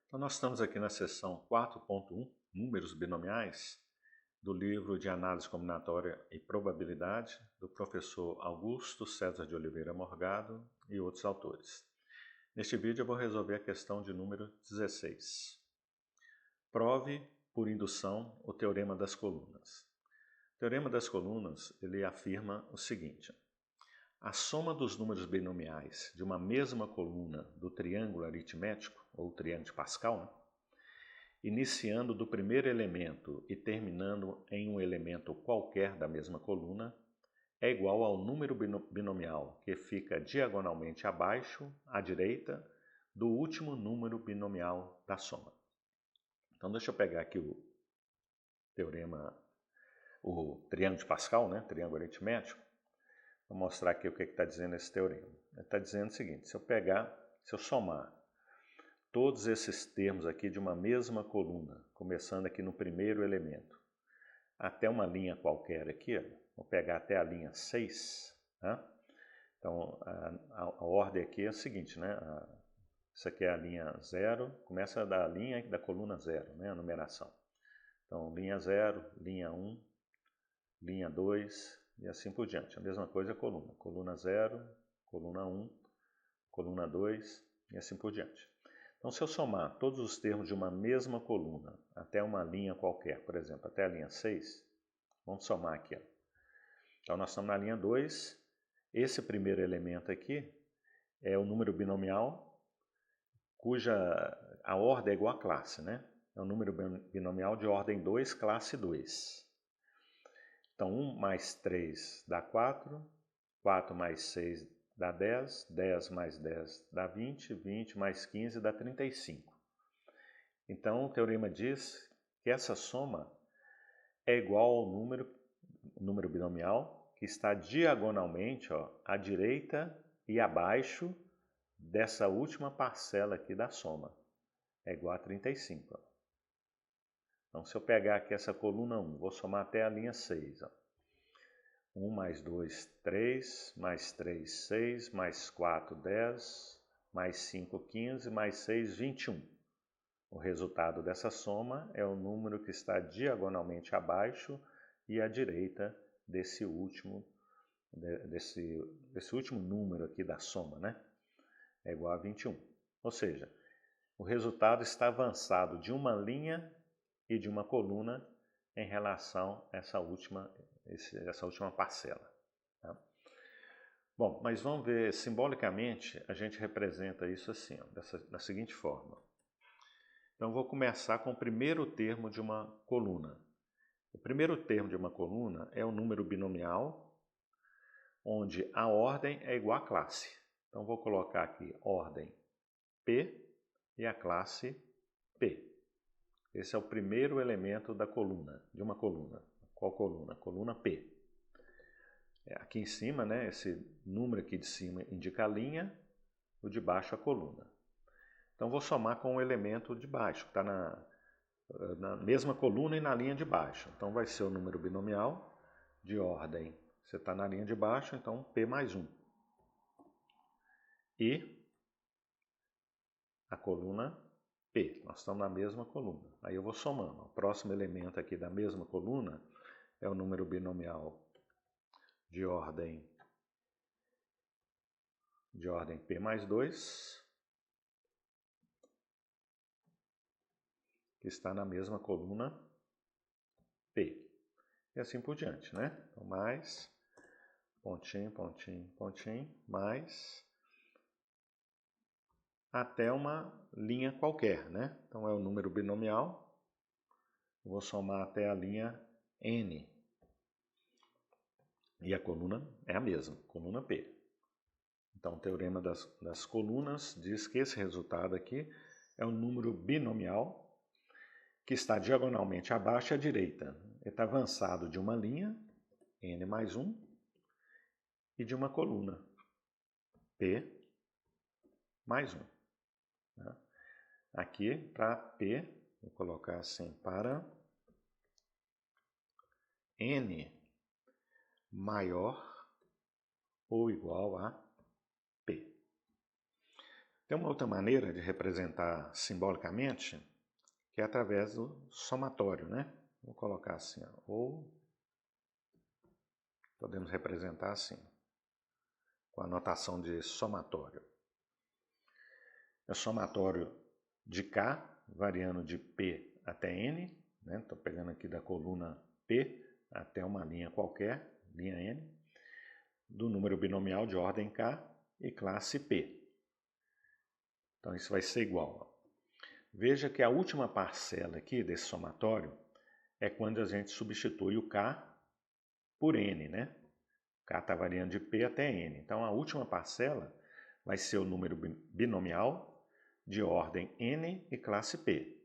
Então, nós estamos aqui na seção 4.1, Números Binomiais, do livro de Análise Combinatória e Probabilidade, do professor Augusto César de Oliveira Morgado e outros autores. Neste vídeo eu vou resolver a questão de número 16. Prove, por indução, o Teorema das Colunas. O Teorema das Colunas, ele afirma o seguinte: a soma dos números binomiais de uma mesma coluna do triângulo aritmético, ou triângulo de Pascal, né? Iniciando do primeiro elemento e terminando em um elemento qualquer da mesma coluna, é igual ao número binomial que fica diagonalmente abaixo, à direita, do último número binomial da soma. Então deixa eu pegar aqui o teorema, o triângulo de Pascal, né? Triângulo aritmético. Vou mostrar aqui o que está dizendo esse teorema. Ele está dizendo o seguinte: se eu somar todos esses termos aqui de uma mesma coluna, começando aqui no primeiro elemento, até uma linha qualquer aqui, ó, vou pegar até a linha 6, tá? Então a ordem aqui é a seguinte, né? Isso aqui é a linha 0, começa da linha da coluna 0, né? A numeração. Então linha 0, linha 1, linha 2 e assim por diante. A mesma coisa a coluna. Coluna 0, coluna 1, coluna 2 e assim por diante. Então, se eu somar todos os termos de uma mesma coluna até uma linha qualquer, por exemplo, até a linha 6, vamos somar aqui. Ó. Então, nós estamos na linha 2. Esse primeiro elemento aqui é o número binomial, cuja a ordem é igual à classe, né? É um número binomial de ordem 2, classe 2. Então, 1 mais 3 dá 4, 4 mais 6 dá 10, 10 mais 10 dá 20, 20 mais 15 dá 35. Então, o teorema diz que essa soma é igual ao número binomial que está diagonalmente, ó, à direita e abaixo dessa última parcela aqui da soma. É igual a 35. Ó. Então, se eu pegar aqui essa coluna 1, vou somar até a linha 6. Ó. 1 mais 2, 3, mais 3, 6, mais 4, 10, mais 5, 15, mais 6, 21. O resultado dessa soma é o número que está diagonalmente abaixo e à direita desse último número aqui da soma, né? É igual a 21. Ou seja, o resultado está avançado de uma linha e de uma coluna em relação a essa última parcela. Tá? Bom, mas vamos ver, simbolicamente, a gente representa isso assim, ó, da seguinte forma. Então, vou começar com o primeiro termo de uma coluna. O primeiro termo de uma coluna é o número binomial, onde a ordem é igual à classe. Então, vou colocar aqui ordem P e a classe P. Esse é o primeiro elemento da coluna, de uma coluna. Qual coluna? Coluna P. Aqui em cima, né, esse número aqui de cima indica a linha, o de baixo a coluna. Então, vou somar com o elemento de baixo, que está na mesma coluna e na linha de baixo. Então, vai ser o número binomial de ordem. Você está na linha de baixo, então P mais 1. E a coluna P. Nós estamos na mesma coluna. Aí eu vou somando. O próximo elemento aqui da mesma coluna é o número binomial de ordem P mais 2, que está na mesma coluna P. E assim por diante, né? Então, mais, pontinho, pontinho, pontinho, mais, até uma linha qualquer, né? Então, é o número binomial. Eu vou somar até a linha N. E a coluna é a mesma, coluna P. Então, o teorema das colunas diz que esse resultado aqui é um número binomial que está diagonalmente abaixo e à direita. Ele está avançado de uma linha, N mais 1, e de uma coluna, P mais 1. Tá? Aqui, para P, vou colocar assim, para N maior ou igual a P. Tem uma outra maneira de representar simbolicamente, que é através do somatório, né? Vou colocar assim, ó, ou podemos representar assim, com a notação de somatório. É o somatório de K, variando de P até N, né? Estou pegando aqui da coluna P até uma linha qualquer, linha N, do número binomial de ordem K e classe P. Então isso vai ser igual. Ó. Veja que a última parcela aqui desse somatório é quando a gente substitui o K por N, né? K está variando de P até N. Então a última parcela vai ser o número binomial de ordem N e classe P.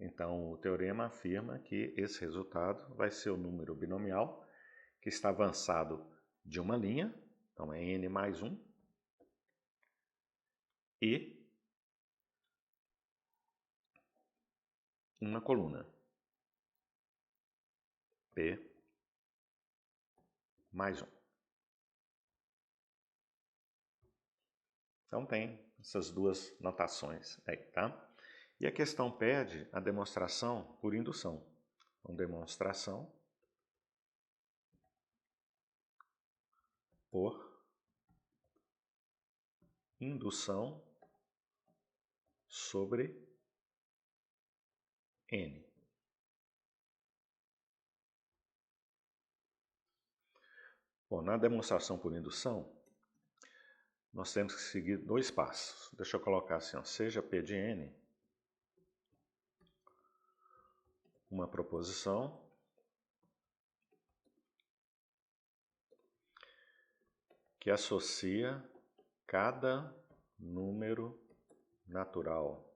Então o teorema afirma que esse resultado vai ser o número binomial que está avançado de uma linha, então é N mais 1, e uma coluna, P mais 1. Então tem essas duas notações aí, tá? E a questão pede a demonstração por indução. Então, demonstração por indução sobre N. Bom, na demonstração por indução, nós temos que seguir dois passos. Deixa eu colocar assim, ó, seja P de N uma proposição que associa cada número natural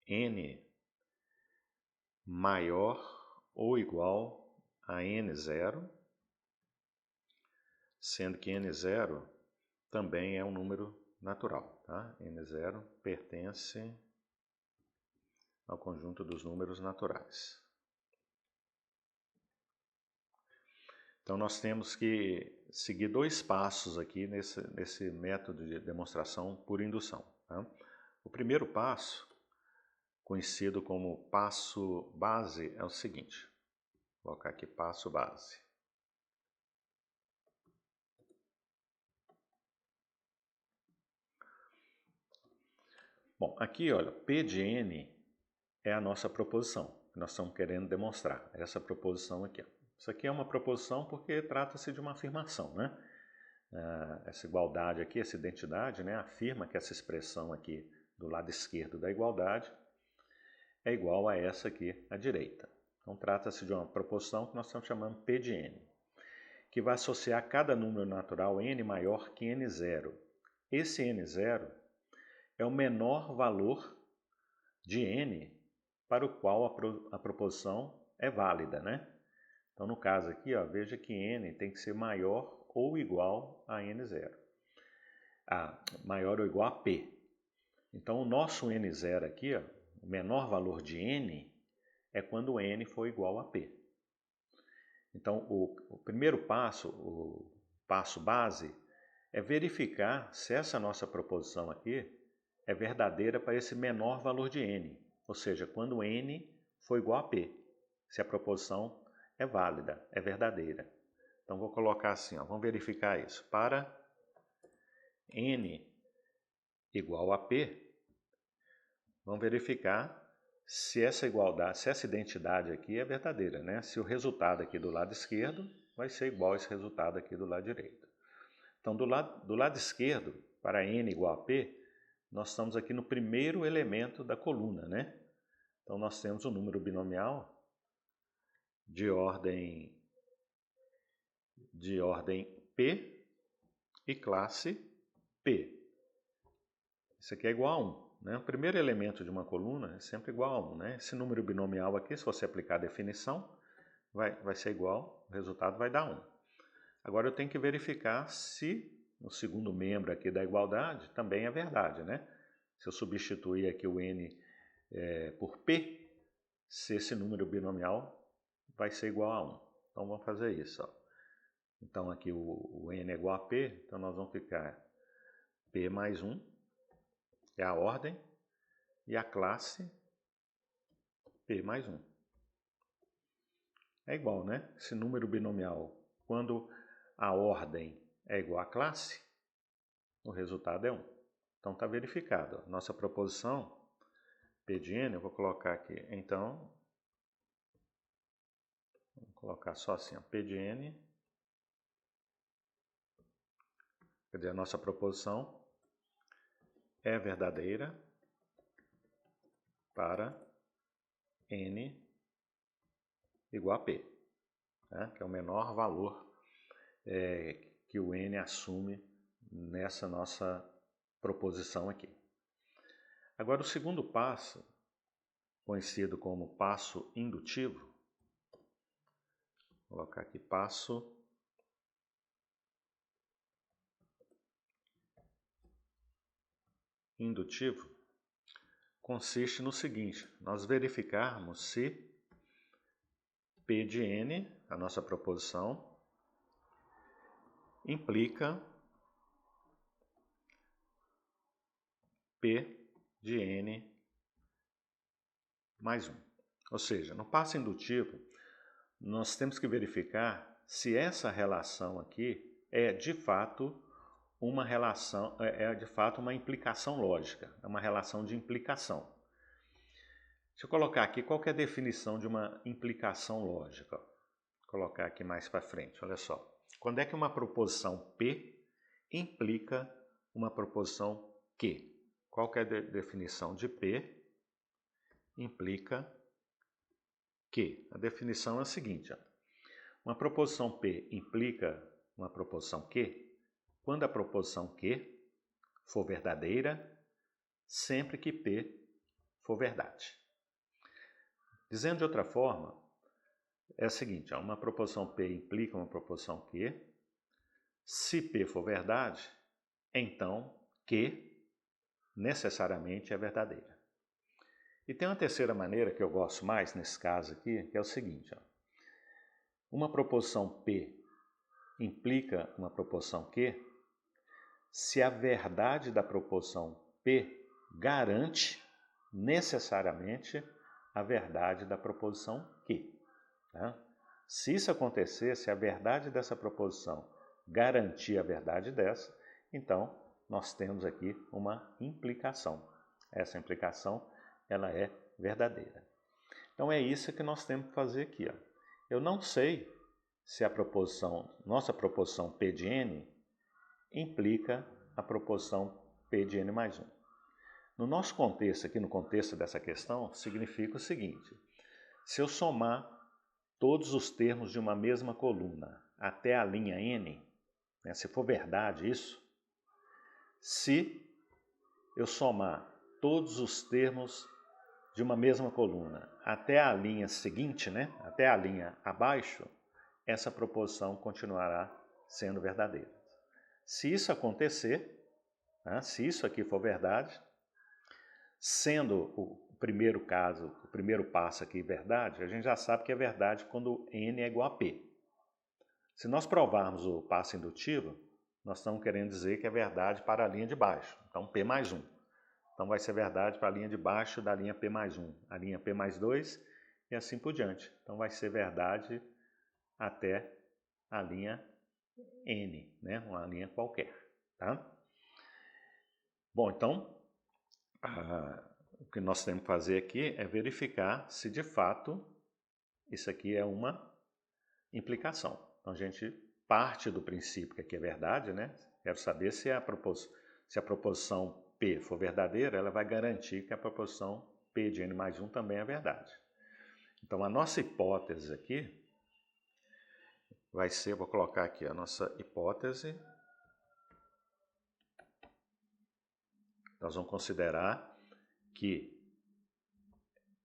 N maior ou igual a N0, sendo que N0 também é um número natural. Tá? N0 pertence ao conjunto dos números naturais. Então nós temos que seguir dois passos aqui nesse método de demonstração por indução. Tá? O primeiro passo, conhecido como passo base, é o seguinte. Vou colocar aqui passo base. Bom, aqui olha, P de N é a nossa proposição que nós estamos querendo demonstrar. Essa proposição aqui. Ó. Isso aqui é uma proposição porque trata-se de uma afirmação, né? Essa igualdade aqui, essa identidade, né, afirma que essa expressão aqui do lado esquerdo da igualdade é igual a essa aqui à direita. Então trata-se de uma proposição que nós estamos chamando P de N, que vai associar cada número natural N maior que N0. Esse N0 é o menor valor de N para o qual a proposição é válida, né? Então, no caso aqui, ó, veja que N tem que ser maior ou igual a N0. Maior ou igual a P. Então, o nosso N0 aqui, ó, o menor valor de N, é quando N for igual a P. Então, o primeiro passo, o passo base, é verificar se essa nossa proposição aqui é verdadeira para esse menor valor de N. Ou seja, quando N for igual a P. Se a proposição é válida, é verdadeira. Então, vou colocar assim, ó, vamos verificar isso. Para N igual a P, vamos verificar se essa igualdade, se essa identidade aqui é verdadeira, né? Se o resultado aqui do lado esquerdo vai ser igual a esse resultado aqui do lado direito. Então, do lado esquerdo, para N igual a P, nós estamos aqui no primeiro elemento da coluna, né? Então, nós temos um número binomial de ordem P e classe P. Isso aqui é igual a 1. Né? O primeiro elemento de uma coluna é sempre igual a 1. Né? Esse número binomial aqui, se você aplicar a definição, vai ser igual, o resultado vai dar 1. Agora eu tenho que verificar se o segundo membro aqui da igualdade também é verdade. Né? Se eu substituir aqui o n por p, se esse número binomial vai ser igual a 1. Então vamos fazer isso. Ó. Então aqui o n é igual a p, então nós vamos ficar p mais 1 é a ordem, e a classe P mais 1. É igual, né? Esse número binomial, quando a ordem é igual à classe, o resultado é 1. Então está verificado. Nossa proposição P de n, eu vou colocar aqui, então, vou colocar só assim, ó, P de n, quer dizer, a nossa proposição é verdadeira para n igual a p, né? Que é o menor valor que o n assume nessa nossa proposição aqui. Agora, o segundo passo, conhecido como passo indutivo, vou colocar aqui passo indutivo, consiste no seguinte: nós verificarmos se P de n, a nossa proposição, implica P de n mais 1. Ou seja, no passo indutivo, nós temos que verificar se essa relação aqui é de fato uma relação, de fato uma implicação lógica, é uma relação de implicação. Deixa eu colocar aqui qual que é a definição de uma implicação lógica. Vou colocar aqui mais para frente, olha só. Quando é que uma proposição P implica uma proposição Q? Qual que é a definição de P implica Q? A definição é a seguinte, ó. Uma proposição P implica uma proposição Q quando a proposição Q for verdadeira, sempre que P for verdade. Dizendo de outra forma, é o seguinte, ó, uma proposição P implica uma proposição Q. Se P for verdade, então Q necessariamente é verdadeira. E tem uma terceira maneira que eu gosto mais nesse caso aqui, que é o seguinte, ó. Uma proposição P implica uma proposição Q se a verdade da proposição P garante necessariamente a verdade da proposição Q. Tá? Se isso acontecer, se a verdade dessa proposição garantir a verdade dessa, então nós temos aqui uma implicação. Essa implicação ela é verdadeira. Então é isso que nós temos que fazer aqui, ó. Eu não sei se a nossa proposição P de n implica a proposição P de n mais 1. No nosso contexto, aqui no contexto dessa questão, significa o seguinte: se eu somar todos os termos de uma mesma coluna até a linha n, né, se for verdade isso, se eu somar todos os termos de uma mesma coluna até a linha seguinte, né, até a linha abaixo, essa proposição continuará sendo verdadeira. Se isso acontecer, né, se isso aqui for verdade, sendo o primeiro caso, o primeiro passo aqui verdade, a gente já sabe que é verdade quando n é igual a p. Se nós provarmos o passo indutivo, nós estamos querendo dizer que é verdade para a linha de baixo. Então, P mais 1. Então, vai ser verdade para a linha de baixo da linha P mais 1, a linha P mais 2 e assim por diante. Então, vai ser verdade até a linha N, né? Uma linha qualquer. Tá? Bom, então, o que nós temos que fazer aqui é verificar se de fato isso aqui é uma implicação. Então a gente parte do princípio que aqui é verdade, né? Quero saber se a proposição P for verdadeira, ela vai garantir que a proposição P de n mais 1 também é verdade. Então a nossa hipótese aqui vai ser, vou colocar aqui a nossa hipótese. Nós vamos considerar que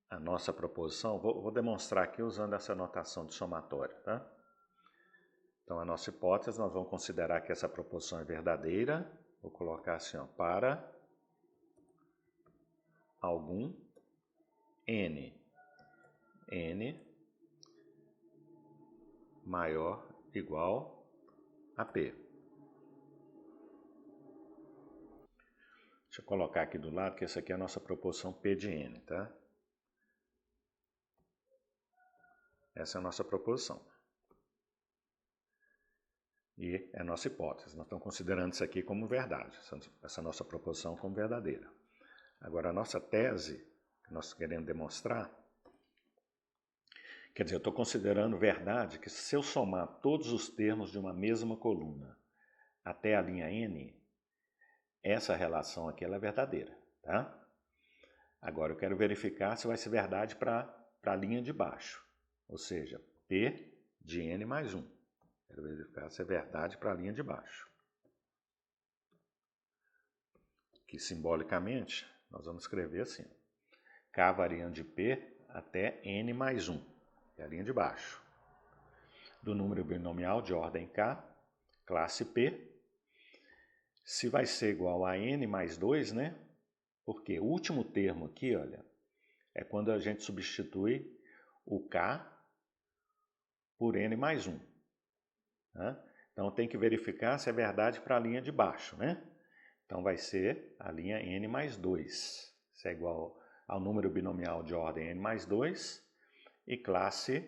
a nossa proposição, vou demonstrar aqui usando essa notação de somatório, tá? Então, a nossa hipótese, nós vamos considerar que essa proposição é verdadeira. Vou colocar assim, ó, para algum n maior igual a p. Deixa Deixa eu colocar aqui do lado que essa aqui é a nossa proposição P de N, tá? Essa é a nossa proposição. E é a nossa hipótese. Nós estamos considerando isso aqui como verdade, essa nossa proposição como verdadeira. Agora, a nossa tese, que nós queremos demonstrar, quer dizer, eu estou considerando verdade que se eu somar todos os termos de uma mesma coluna até a linha N, essa relação aqui ela é verdadeira, tá? Agora, eu quero verificar se vai ser verdade para a linha de baixo, ou seja, P de N mais 1. Quero verificar se é verdade para a linha de baixo. Que simbolicamente nós vamos escrever assim: K variando de P até N mais 1, que é a linha de baixo. Do número binomial de ordem K, classe P, se vai ser igual a N mais 2, né? Porque o último termo aqui, olha, é quando a gente substitui o K por N mais 1. Tá? Então tem que verificar se é verdade para a linha de baixo, né? Então vai ser a linha N mais 2. Isso é igual ao número binomial de ordem N mais 2 e classe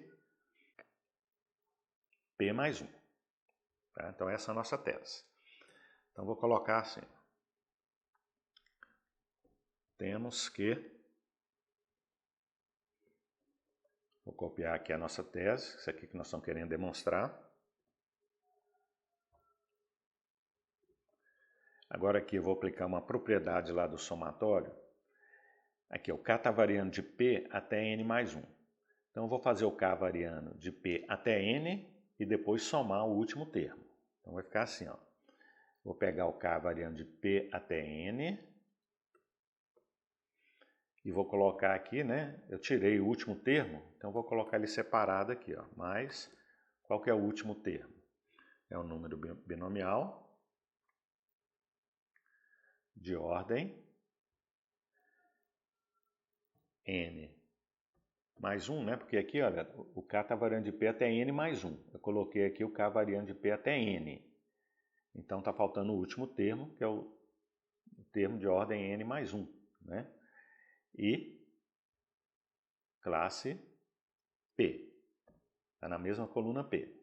P mais 1. Tá? Então essa é a nossa tese. Então vou colocar assim. Temos que... Vou copiar aqui a nossa tese, isso aqui que nós estamos querendo demonstrar. Agora aqui eu vou aplicar uma propriedade lá do somatório. Aqui o K está variando de P até N mais 1. Então eu vou fazer o K variando de P até N e depois somar o último termo. Então vai ficar assim, ó. Vou pegar o K variando de P até N e vou colocar aqui, né? Eu tirei o último termo, então vou colocar ele separado aqui, ó. Mas qual que é o último termo? É um número binomial de ordem N mais 1, né? Porque aqui, olha, o K está variando de P até N mais 1. Eu coloquei aqui o K variando de P até N. Então está faltando o último termo, que é o termo de ordem N mais 1, né? E classe P. Está na mesma coluna P.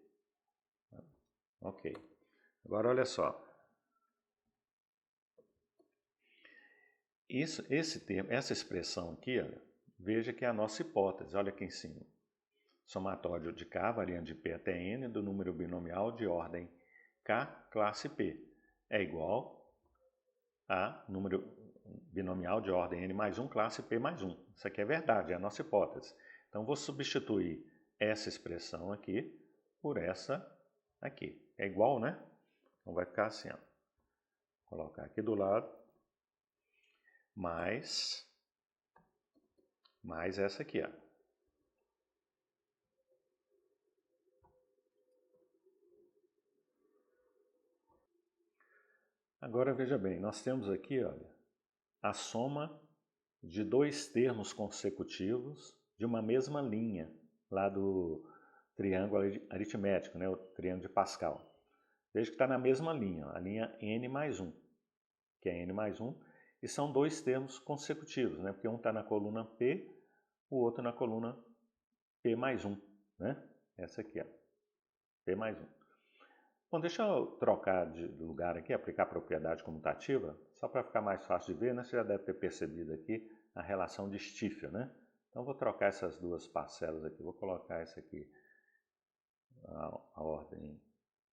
Ok. Agora olha só. Esse termo, essa expressão aqui, olha, veja que é a nossa hipótese. Olha aqui em cima. Somatório de K variando de P até N do número binomial de ordem K classe P é igual a número binomial de ordem N mais 1 classe P mais 1. Isso aqui é verdade, é a nossa hipótese. Então, vou substituir essa expressão aqui por essa aqui. É igual, né? Então, vai ficar assim, ó. Vou colocar aqui do lado. Mais essa aqui, ó. Agora, veja bem, nós temos aqui, olha, a soma de dois termos consecutivos de uma mesma linha, lá do triângulo aritmético, né, o triângulo de Pascal. Veja que está na mesma linha, a linha N mais 1, que é N mais 1, e são dois termos consecutivos, né, porque um está na coluna P, o outro na coluna P mais 1, né? Essa aqui, ó, P mais 1. Bom, deixa eu trocar de lugar aqui, aplicar a propriedade comutativa, só para ficar mais fácil de ver, né? Você já deve ter percebido aqui a relação de Stiefel, né? Então, vou trocar essas duas parcelas aqui, vou colocar essa aqui, a ordem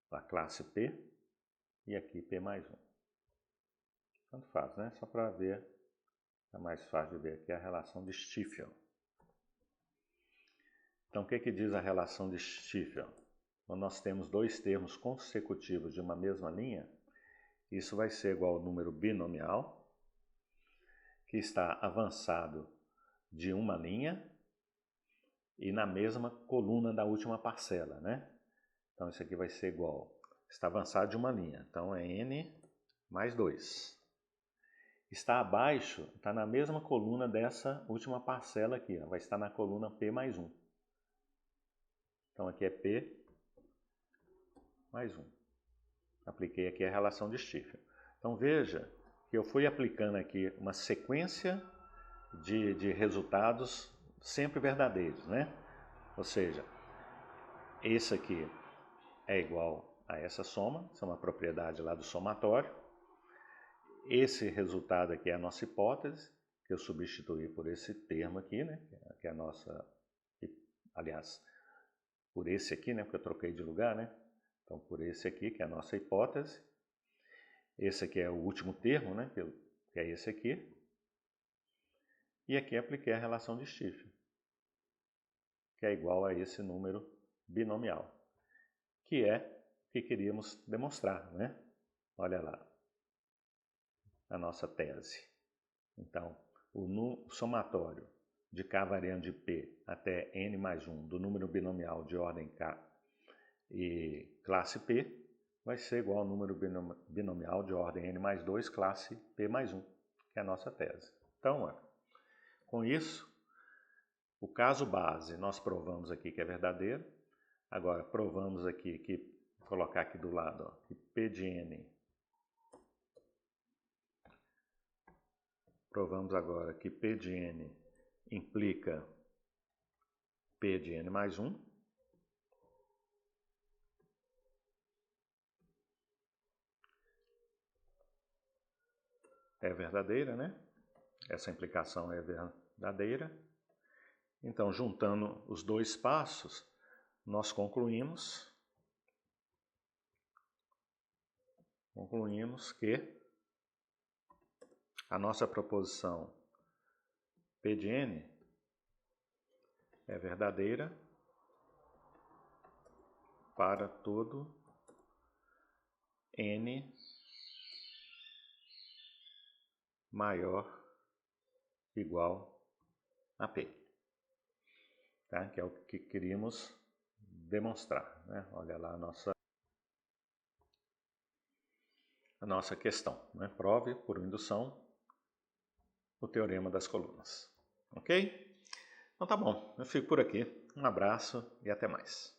da classe P, e aqui P mais 1. Tanto faz, né? Só para ver, é mais fácil de ver aqui a relação de Stiefel. Então, o que que diz a relação de Stiefel? Quando nós temos dois termos consecutivos de uma mesma linha, isso vai ser igual ao número binomial, que está avançado de uma linha e na mesma coluna da última parcela, né? Então, isso aqui vai ser igual, está avançado de uma linha, então é N mais 2. Está abaixo, está na mesma coluna dessa última parcela aqui, ó, vai estar na coluna P mais 1. Então, aqui é P mais 1. Apliquei aqui a relação de Stiefel. Então, veja que eu fui aplicando aqui uma sequência de resultados sempre verdadeiros, né? Ou seja, esse aqui é igual a essa soma, isso é uma propriedade lá do somatório. Esse resultado aqui é a nossa hipótese, que eu substituí por esse termo aqui, né? Que é a nossa, aliás, por esse aqui, né? Porque eu troquei de lugar, né? Então, por esse aqui, que é a nossa hipótese. Esse aqui é o último termo, né? Que é esse aqui. E aqui apliquei a relação de Stiefel, que é igual a esse número binomial, que é o que queríamos demonstrar, né? Olha lá, a nossa tese. Então, o somatório de K variando de P até N mais 1 do número binomial de ordem K e classe P vai ser igual ao número binomial de ordem N mais 2 classe P mais 1, que é a nossa tese. Então, olha, com isso, o caso base nós provamos aqui que é verdadeiro. Agora, provamos aqui que, vou colocar aqui do lado, ó, que P de N. Provamos agora que P de N implica P de N mais 1. É verdadeira, né? Essa implicação é verdadeira. Então, juntando os dois passos, nós concluímos que a nossa proposição P de N é verdadeira para todo N maior igual a P, tá? Que é o que queríamos demonstrar, né? Olha lá a nossa questão, né? Prove por indução o teorema das colunas, ok? Então tá bom, eu fico por aqui, um abraço e até mais.